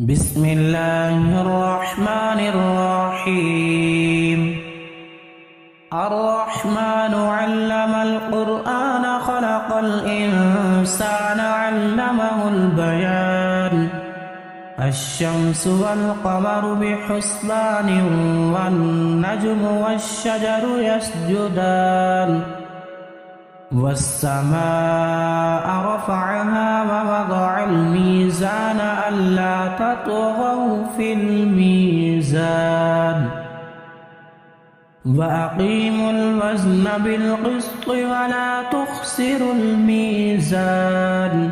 بسم الله الرحمن الرحيم الرحمن علم القرآن خلق الإنسان علمه البيان الشمس والقمر بحسبان والنجم والشجر يسجدان والسماء رفعها ووضع الميزان ألا تطغوا في الميزان وأقيموا الوزن بالقسط ولا تخسروا الميزان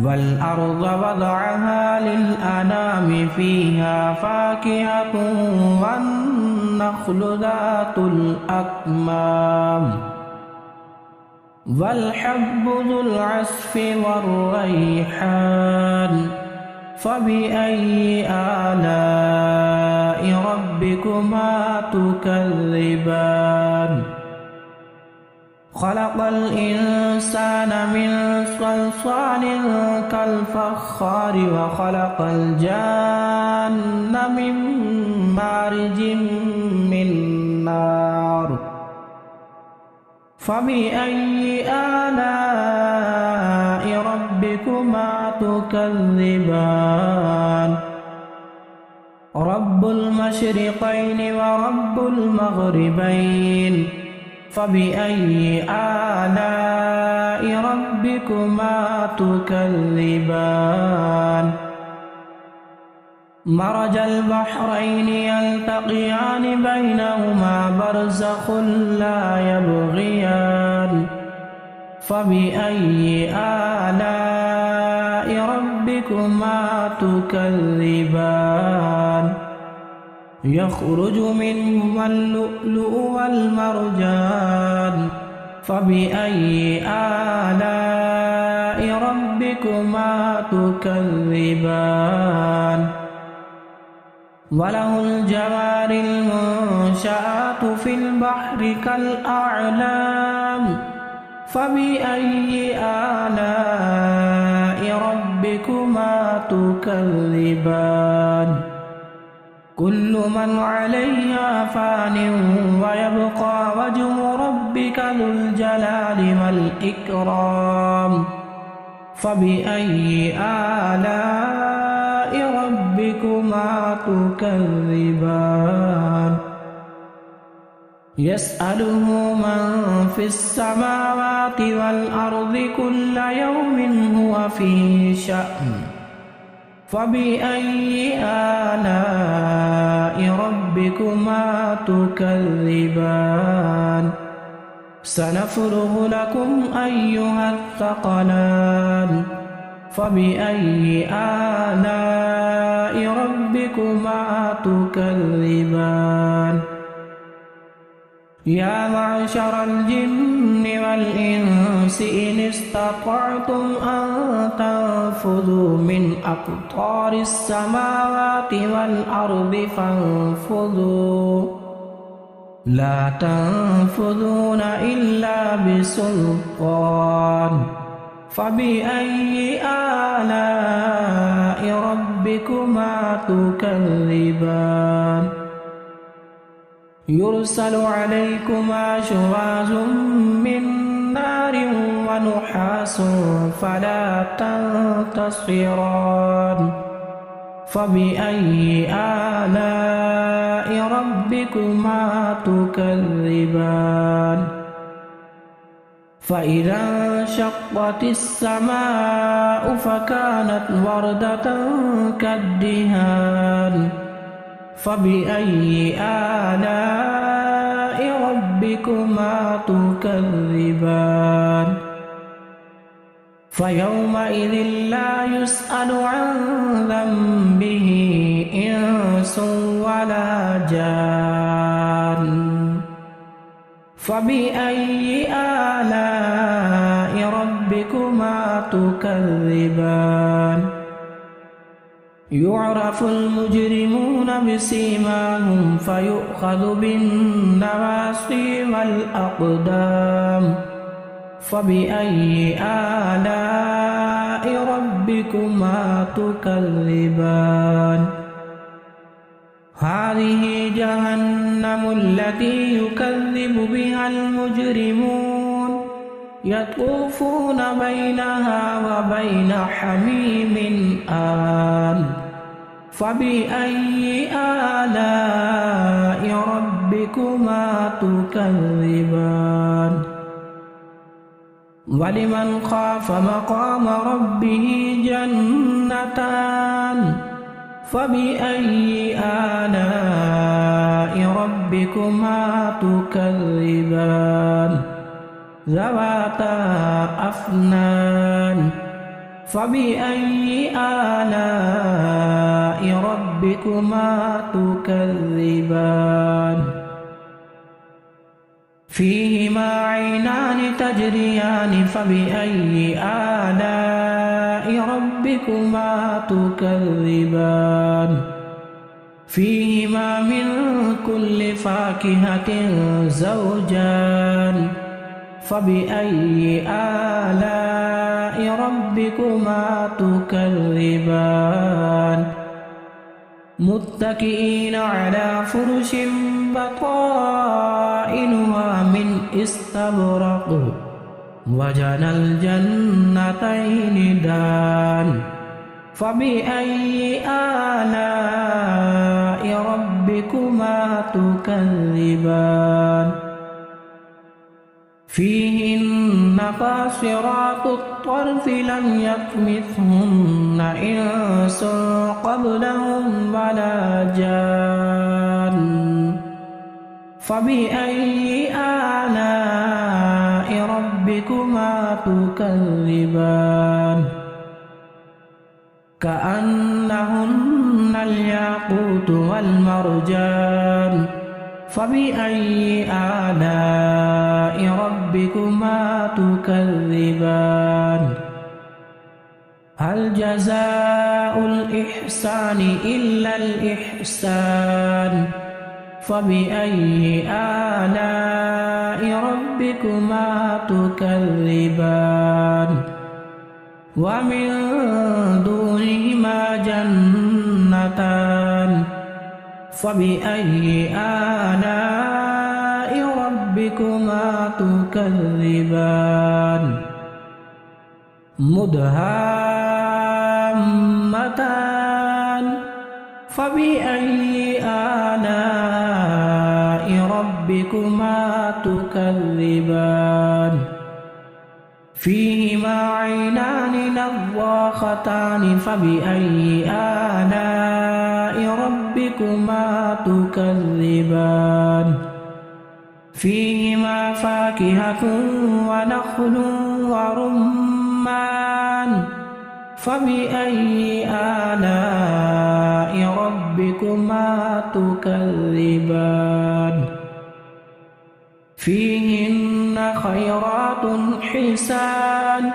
والأرض وضعها للأنام فيها فاكهة والنخل ذات الأكمام والحب ذو العصف والريحان فبأي آلاء ربكما تكذبان خلق الإنسان من صلصال كالفخار وخلق الجان من مارج من نار فبأي آلاء ربكما تكذبان رب المشرقين ورب المغربين فبأي آلاء ربكما تكذبان مرج البحرين يلتقيان بينهما برزخ لا يبغيان فبأي آلاء ربكما تكذبان يخرج منهما اللؤلؤ والمرجان فبأي آلاء ربكما تكذبان وله الجوار المنشآت في البحر كالأعلام فبأي آلاء ربكما تكذبان كل من عليها فان ويبقى وجه ربك ذو الجلال والإكرام فبأي آلاء ربكما تكذبان يسأله من في السماوات والأرض كل يوم هو في شأن فبأي آلاء ربكما تكذبان سنفرغ لكم أيها الثقلان فبأي آلاء ربكما تكذبان يا معشر الجن والإنس إن استطعتم أن تنفذوا من أقطار السماوات والأرض فانفذوا لا تنفذون إلا بسلطان فبأي آلاء ربكما تكذبان يرسل عليكما شواظ من نار ونحاس فلا تنتصران فبأي آلاء ربكما تكذبان فإذا انشقت السماء فكانت وردة كالدهان فبأي آلاء ربكما تكذبان فيومئذ لا يسأل عن ذنبه إنس ولا جان فبأي آلاء ربكما تكذبان يعرف المجرمون بسيماهم فيؤخذ بالنواصي والأقدام فبأي آلاء ربكما تكذبان هذه جهنم التي يكذب بها المجرمون يطوفون بينها وبين حميم آن فبأي آلاء ربكما تكذبان ولمن خاف مقام ربه جنتان فبأي آلاء ربكما تكذبان ذواتا أفنان فبأي آلاء ربكما تكذبان فيهما عينان تجريان فبأي آلاء ربكما تكذبان فيهما من كل فاكهة زوجان فبأي آلاء ربكما تكذبان متكئين على فرش بطائنها من استبرق وجنى الجنتين دان فبأي آلاء ربكما تكذبان فيهن قاصرات الطرف لم يطمثهن إنس قبلهم ولا جان فبأي آلاء ربكما تكذبان كأنهن الياقوت والمرجان فبأي آلاء ربكما تكذبان هل جزاء الإحسان إلا الإحسان فبأي آلاء ربكما تكذبان ومن دونهما جنتان فبأي آلاء ربكما تكذبان مدهامتان فبأي آلاء ربكما تكذبان فيهما عينان نضاختان فبأي آلاء ربكما تكذبان فيهما فاكهة ونخل ورمان فبأي آلاء ربكما تكذبان فيهن خيرات حسان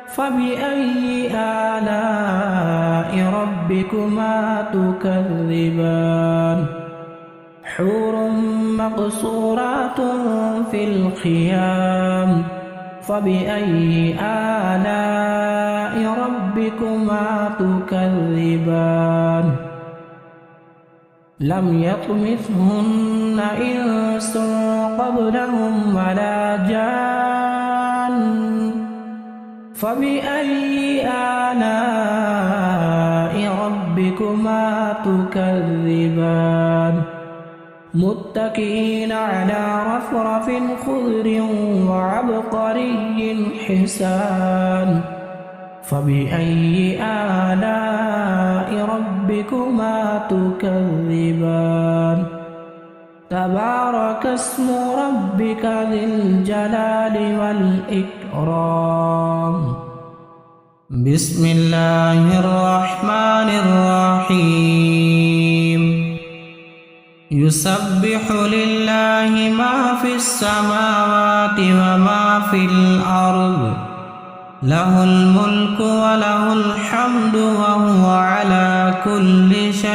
فبأي آلاء ربكما تكذبان حور مقصورات في الخيام فبأي آلاء ربكما تكذبان لم يطمثهن إنس قبلهم ولا جان فبأي آلاء ربكما تكذبان متكئين على رفرف خضر وعبقري حسان فبأي آلاء ربكما تكذبان تبارك اسم ربك ذي الجلال والإكرام بسم الله الرحمن الرحيم يسبح لله ما في السماوات وما في الأرض له الملك وله الحمد وهو على كل شيء